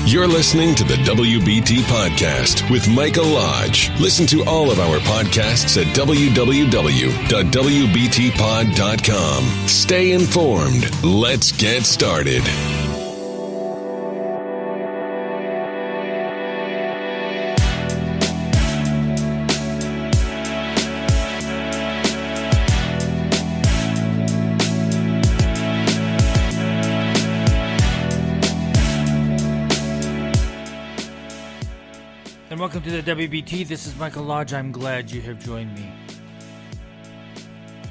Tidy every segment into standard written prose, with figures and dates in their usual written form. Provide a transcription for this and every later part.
You're listening to the WBT Podcast with Michael Lodge. Listen to all of our podcasts at www.wbtpod.com. Stay informed. Let's get started. And welcome to the WBT. This is Michael Lodge. I'm glad you have joined me.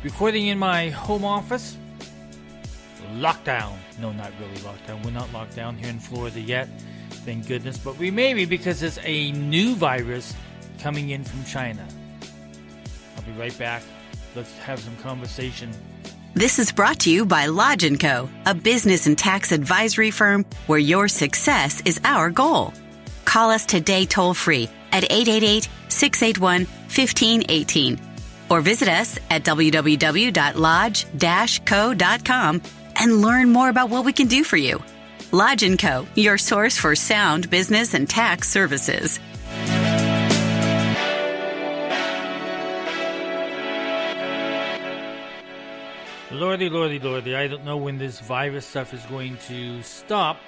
Recording in my home office. Lockdown. No, not really lockdown. We're not locked down here in Florida yet. Thank goodness. But we may be because there's a new virus coming in from China. I'll be right back. Let's have some conversation. This is brought to you by Lodge & Co., a business and tax advisory firm where your success is our goal. Call us today toll-free at 888-681-1518 or visit us at www.lodge-co.com and learn more about what we can do for you. Lodge & Co., your source for sound business and tax services. Lordy, lordy, lordy. I don't know when this virus stuff is going to stop.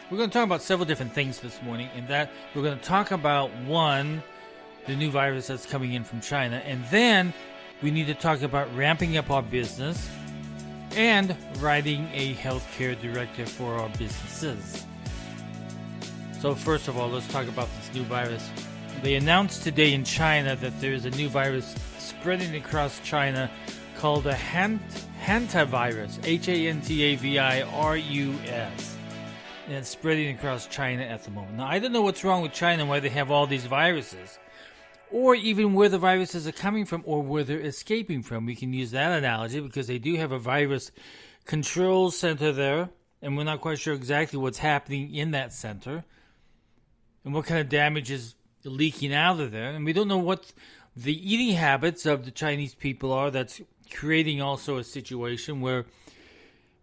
We're going to talk about several different things this morning. In that, we're going to talk about, one, the new virus that's coming in from China. And then we need to talk about ramping up our business and writing a healthcare directive for our businesses. So first of all, let's talk about this new virus. They announced today in China that there is a new virus spreading across China called the hantavirus, Hantavirus. And it's spreading across China at the moment. Now, I don't know what's wrong with China and why they have all these viruses, or even where the viruses are coming from or where they're escaping from. We can use that analogy because they do have a virus control center there, and we're not quite sure exactly what's happening in that center and what kind of damage is leaking out of there. And we don't know what the eating habits of the Chinese people are that's creating also a situation where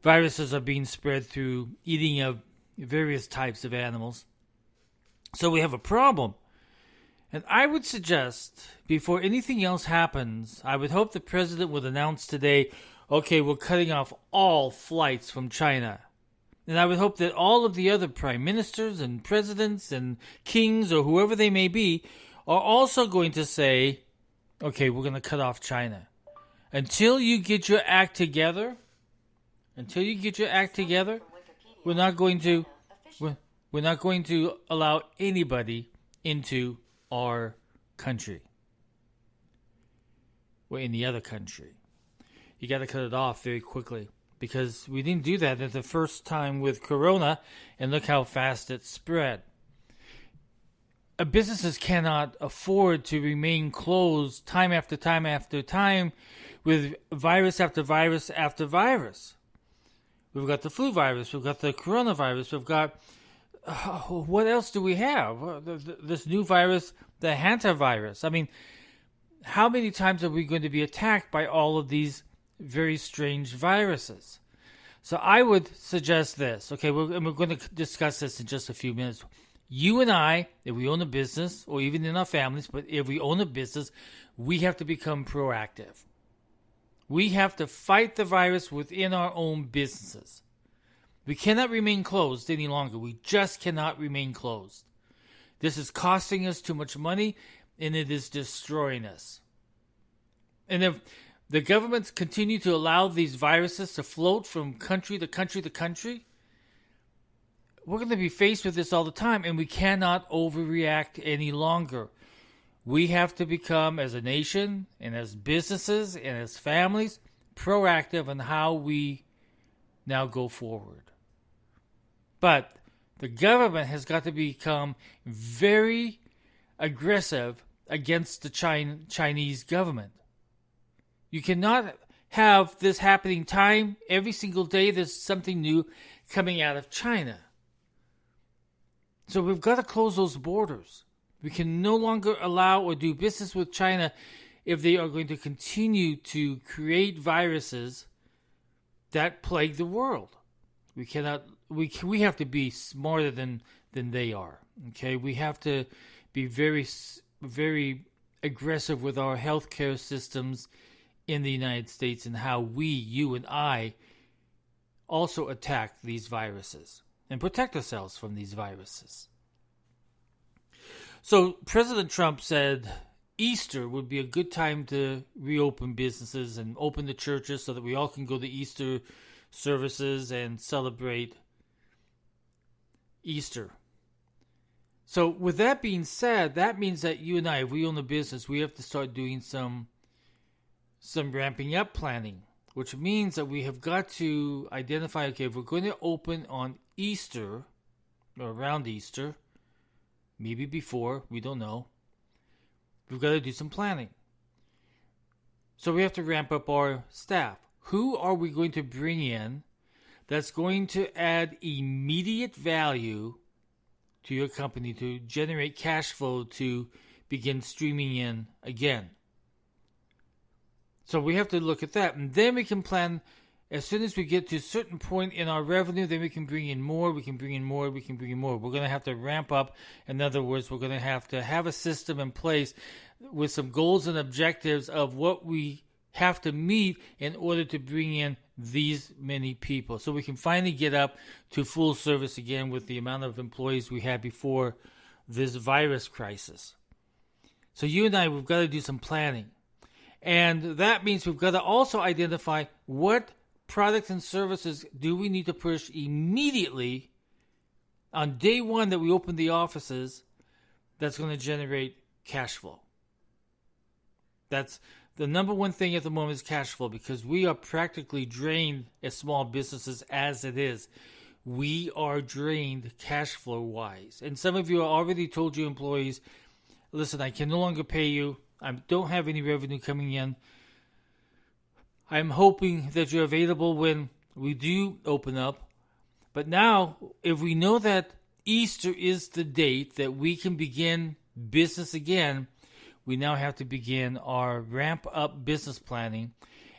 viruses are being spread through eating of various types of animals. So we have a problem. And I would suggest, before anything else happens, I would hope the president would announce today, okay, we're cutting off all flights from China. And I would hope that all of the other prime ministers and presidents and kings or whoever they may be are also going to say, okay, we're going to cut off China. Until you get your act together, we're not going to allow anybody into our country or any other country. You got to cut it off very quickly because we didn't do that at the first time with Corona, and look how fast it spread. Businesses cannot afford to remain closed time after time after time with virus after virus after virus. We've got the flu virus. We've got the coronavirus. We've got... what else do we have? This new virus, the hantavirus. I mean, how many times are we going to be attacked by all of these very strange viruses? So I would suggest this. Okay, we're going to discuss this in just a few minutes. You and I, if we own a business, or even in our families, but if we own a business, we have to become proactive. We have to fight the virus within our own businesses. We cannot remain closed any longer. We just cannot remain closed. This is costing us too much money, and it is destroying us. And if the governments continue to allow these viruses to float from country to country to country, we're going to be faced with this all the time, and we cannot overreact any longer. We have to become, as a nation and as businesses and as families, proactive on how we now go forward. But the government has got to become very aggressive against the Chinese government. You cannot have this happening every single day there's something new coming out of China. So we've got to close those borders. We can no longer allow or do business with China if they are going to continue to create viruses that plague the world. We cannot. We have to be smarter than they are. Okay, we have to be very aggressive with our healthcare systems in the United States and how we, you and I, also attack these viruses and protect ourselves from these viruses. So President Trump said Easter would be a good time to reopen businesses and open the churches so that we all can go to Easter services and celebrate Easter. So with that being said, that means that you and I, if we own a business, we have to start doing some ramping up planning, which means that we have got to identify, okay, if we're going to open on Easter or around Easter, maybe before, we don't know, we've got to do some planning. So we have to ramp up our staff. Who are we going to bring in that's going to add immediate value to your company to generate cash flow to begin streaming in again? So we have to look at that, and then we can plan. As soon as we get to a certain point in our revenue, then we can bring in more, we can bring in more. We're going to have to ramp up. In other words, we're going to have a system in place with some goals and objectives of what we have to meet in order to bring in these many people. So we can finally get up to full service again with the amount of employees we had before this virus crisis. So you and I, we've got to do some planning. And that means we've got to also identify what products and services do we need to push immediately on day one that we open the offices that's going to generate cash flow. That's the number one thing at the moment is cash flow, because we are practically drained as small businesses as it is. We are drained cash flow wise. And some of you are already told your employees, listen, I can no longer pay you. I don't have any revenue coming in. I'm hoping that you're available when we do open up. But now, if we know that Easter is the date that we can begin business again, we now have to begin our ramp up business planning,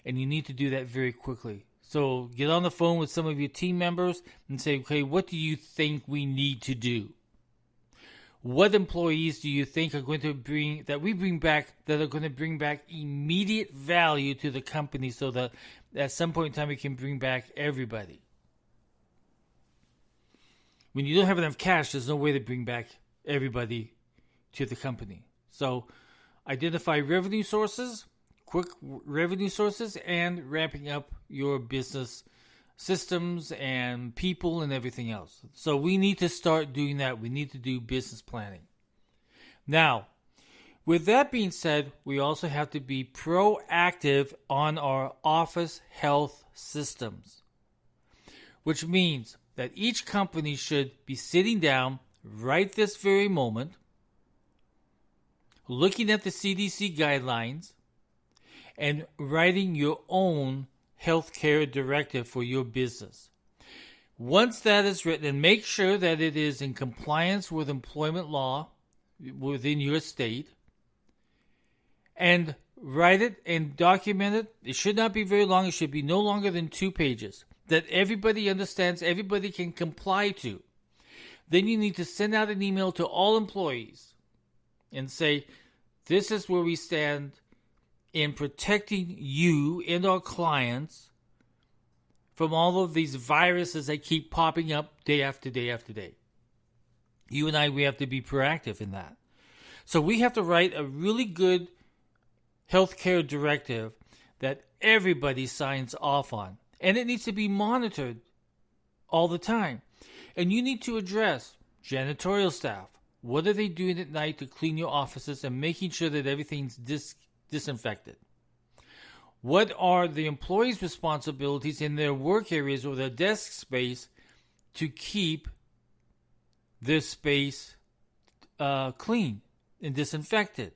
and you need to do that very quickly. So get on the phone with some of your team members and say, okay, what do you think we need to do? What employees do you think are going to bring that are going to bring back immediate value to the company, so that at some point in time we can bring back everybody? When you don't have enough cash, there's no way to bring back everybody to the company. So identify revenue sources, quick revenue sources, and ramping up your business systems and people and everything else. So we need to start doing that. We need to do business planning. Now, with that being said, we also have to be proactive on our office health systems, which means that each company should be sitting down right this very moment, looking at the CDC guidelines, and writing your own healthcare directive for your business. Once that is written, and make sure that it is in compliance with employment law within your state, and write it and document it. It should not be very long. It should be no longer than 2 pages that everybody understands, everybody can comply to. Then you need to send out an email to all employees and say, this is where we stand in protecting you and our clients from all of these viruses that keep popping up day after day after day. You and I, we have to be proactive in that. So we have to write a really good healthcare directive that everybody signs off on. And it needs to be monitored all the time. And you need to address janitorial staff. What are they doing at night to clean your offices and making sure that everything's disinfected? What are the employees' responsibilities in their work areas or their desk space to keep their space clean and disinfected?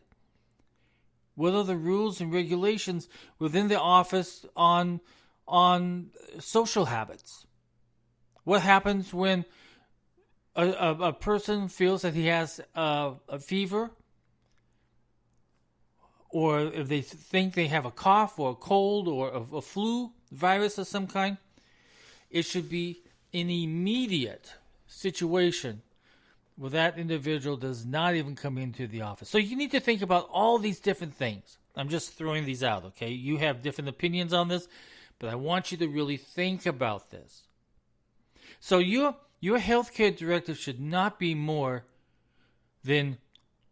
What are the rules and regulations within the office on social habits? What happens when a person feels that he has a fever, or if they think they have a cough or a cold or a flu virus of some kind? It should be an immediate situation where that individual does not even come into the office. So you need to think about all these different things. I'm just throwing these out, okay? You have different opinions on this, but I want you to really think about this. So your healthcare directive should not be more than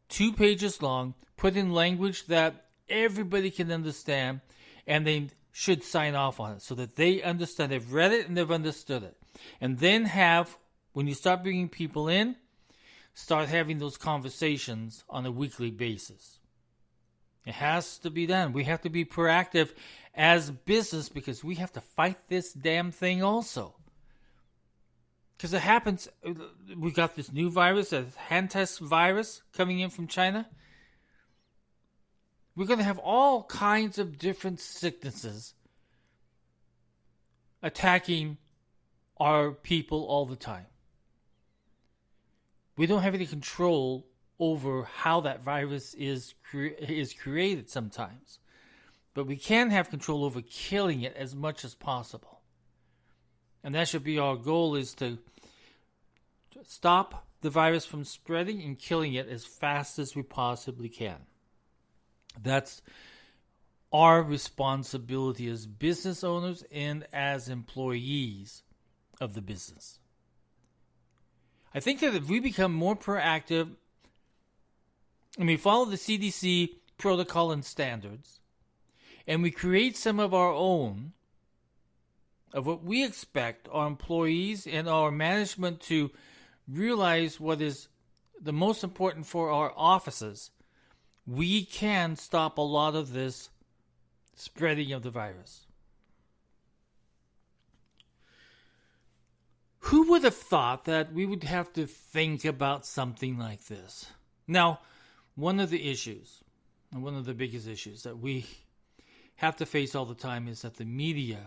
2 pages long, put in language that everybody can understand, and they should sign off on it so that they understand. They've read it and they've understood it. And then when you start bringing people in, start having those conversations on a weekly basis. It has to be done. We have to be proactive as business because we have to fight this damn thing also. Because it happens, we got this new virus, a hand-test virus coming in from China. We're going to have all kinds of different sicknesses attacking our people all the time. We don't have any control over how that virus is created sometimes. But we can have control over killing it as much as possible. And that should be our goal, is to stop the virus from spreading and killing it as fast as we possibly can. That's our responsibility as business owners and as employees of the business. I think that if we become more proactive and we follow the CDC protocol and standards, and we create some of our own, of what we expect our employees and our management to realize what is the most important for our offices, we can stop a lot of this spreading of the virus. Who would have thought that we would have to think about something like this? Now, one of the issues, and one of the biggest issues that we have to face all the time, is that the media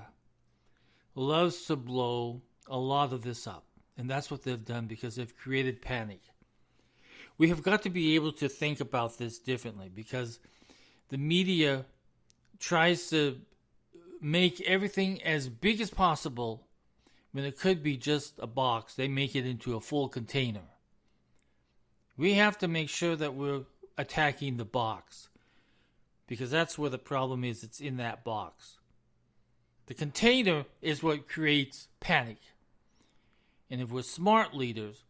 loves to blow a lot of this up. And that's what they've done because they've created panic. We have got to be able to think about this differently because the media tries to make everything as big as possible when it could be just a box. They make it into a full container. We have to make sure that we're attacking the box because that's where the problem is. It's in that box. The container is what creates panic. And if we're smart leaders,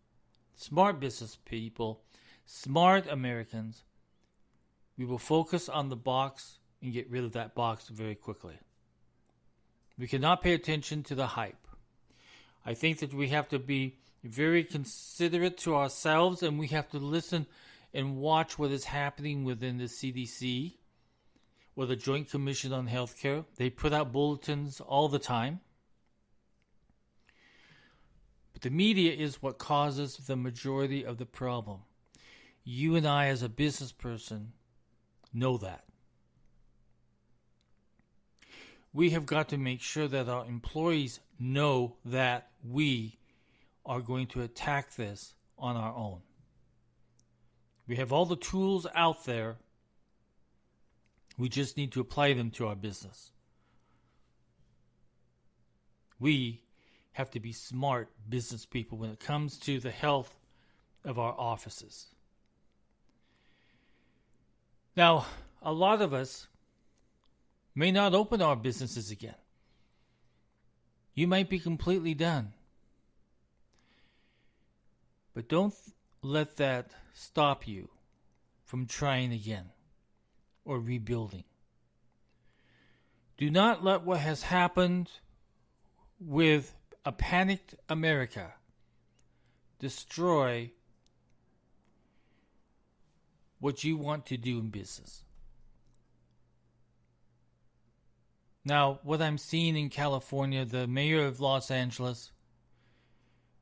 smart business people, smart Americans, we will focus on the box and get rid of that box very quickly. We cannot pay attention to the hype. I think that we have to be very considerate to ourselves, and we have to listen and watch what is happening within the CDC or the Joint Commission on Healthcare. They put out bulletins all the time. But the media is what causes the majority of the problem. You and I, as a business person, know that. We have got to make sure that our employees know that we are going to attack this on our own. We have all the tools out there. We just need to apply them to our business. We have to be smart business people when it comes to the health of our offices. Now, a lot of us may not open our businesses again. You might be completely done. But don't let that stop you from trying again or rebuilding. Do not let what has happened with a panicked America destroy what you want to do in business. Now, what I'm seeing in California, the mayor of Los Angeles,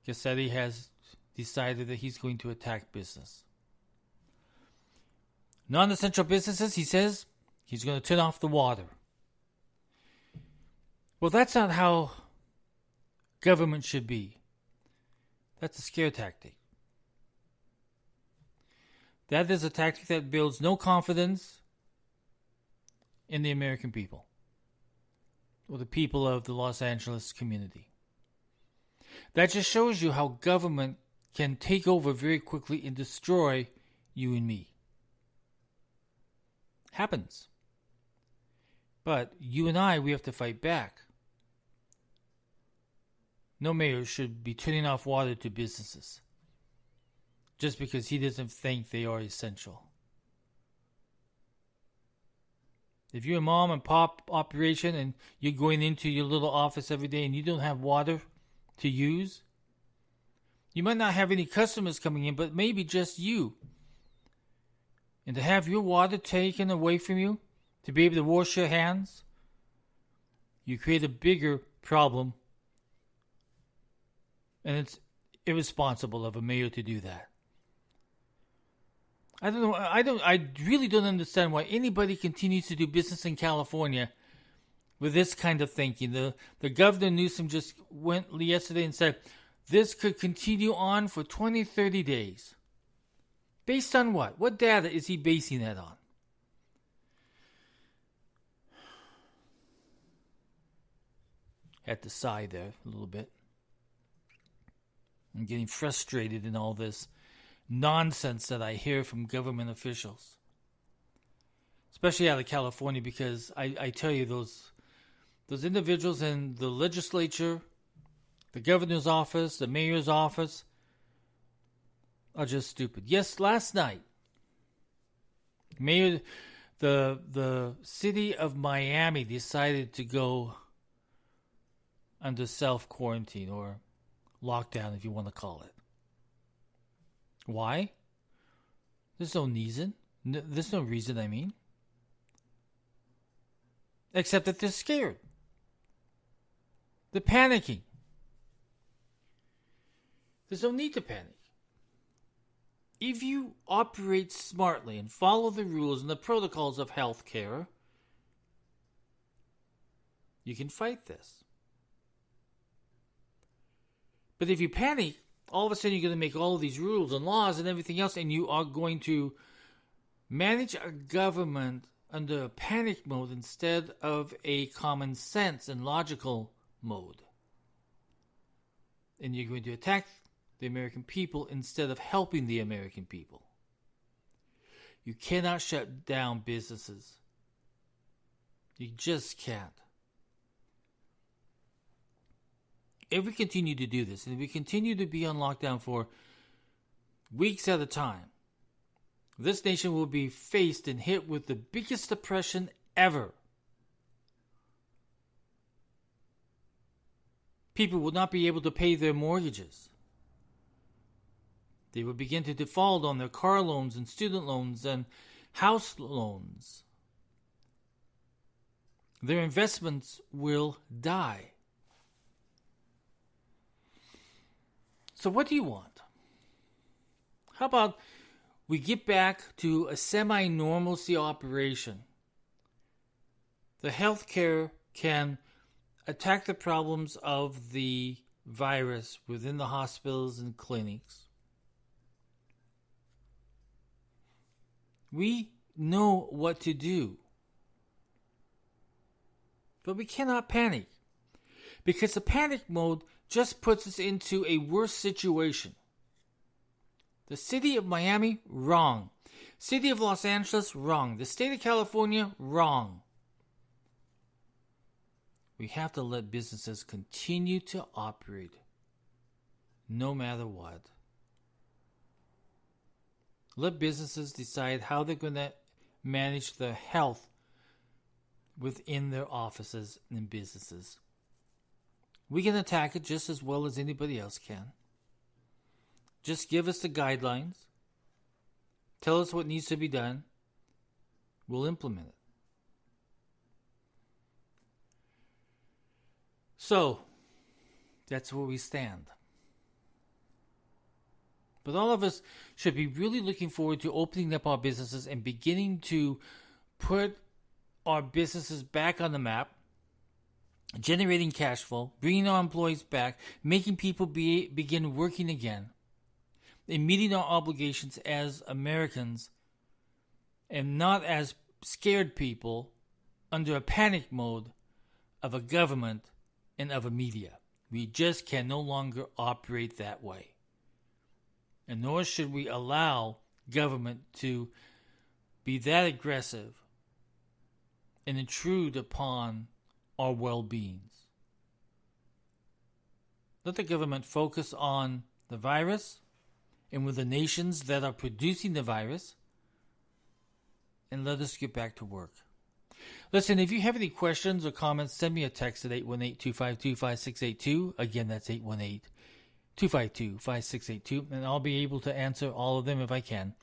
Garcetti, has decided that he's going to attack business. Non-essential businesses, he says, he's going to turn off the water. Well, that's not how government should be. That's a scare tactic. That is a tactic that builds no confidence in the American people or the people of the Los Angeles community. That just shows you how government can take over very quickly and destroy you and me. Happens. But you and I, we have to fight back. No mayor should be turning off water to businesses just because he doesn't think they are essential. If you're a mom and pop operation and you're going into your little office every day and you don't have water to use, you might not have any customers coming in, but maybe just you. And to have your water taken away from you, to be able to wash your hands, you create a bigger problem. And it's irresponsible of a mayor to do that. I don't know. I really don't understand why anybody continues to do business in California with this kind of thinking. The governor Newsom just went yesterday and said this could continue on for 20, 30 days. Based on what? What data is he basing that on? Had to sigh there a little bit. I'm getting frustrated in all this nonsense that I hear from government officials, especially out of California, because I tell you, those individuals in the legislature, the governor's office, the mayor's office, are just stupid. Yes, last night, the city of Miami decided to go under self-quarantine or lockdown, if you want to call it. Why? There's no reason. There's no reason, I mean. Except that they're scared. They're panicking. There's no need to panic. If you operate smartly and follow the rules and the protocols of healthcare, you can fight this. But if you panic, all of a sudden you're going to make all of these rules and laws and everything else, and you are going to manage a government under a panic mode instead of a common sense and logical mode. And you're going to attack the American people instead of helping the American people. You cannot shut down businesses. You just can't. If we continue to do this, and if we continue to be on lockdown for weeks at a time, this nation will be faced and hit with the biggest depression ever. People will not be able to pay their mortgages. They will begin to default on their car loans and student loans and house loans. Their investments will die. So what do you want? How about we get back to a semi-normalcy operation? The healthcare can attack the problems of the virus within the hospitals and clinics. We know what to do. But we cannot panic. Because the panic mode just puts us into a worse situation. The city of Miami, wrong. City of Los Angeles, wrong. The state of California, wrong. We have to let businesses continue to operate no matter what. Let businesses decide how they're going to manage their health within their offices and businesses. We can attack it just as well as anybody else can. Just give us the guidelines. Tell us what needs to be done. We'll implement it. So, that's where we stand. But all of us should be really looking forward to opening up our businesses and beginning to put our businesses back on the map, generating cash flow, bringing our employees back, making people begin working again, and meeting our obligations as Americans and not as scared people under a panic mode of a government and of a media. We just can no longer operate that way. And nor should we allow government to be that aggressive and intrude upon our well-beings. Let the government focus on the virus and with the nations that are producing the virus, and let us get back to work. Listen, if you have any questions or comments, send me a text at 818-252-5682. Again, that's 818-252-5682, and I'll be able to answer all of them if I can.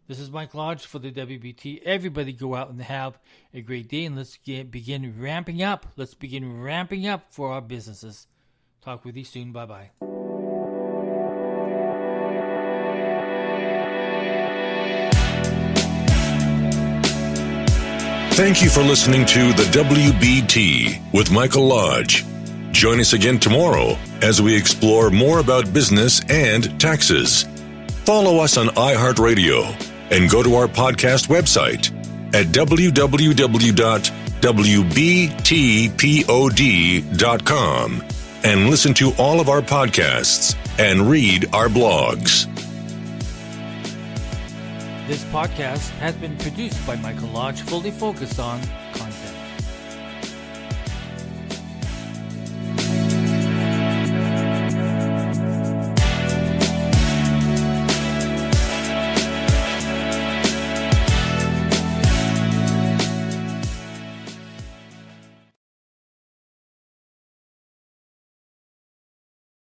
This is Mike Lodge for the WBT. Everybody go out and have a great day, and let's begin ramping up. Let's begin ramping up for our businesses. Talk with you soon. Bye-bye. Thank you for listening to the WBT with Michael Lodge. Join us again tomorrow as we explore more about business and taxes. Follow us on iHeartRadio and go to our podcast website at www.wbtpod.com and listen to all of our podcasts and read our blogs. This podcast has been produced by Michael Lodge, fully focused on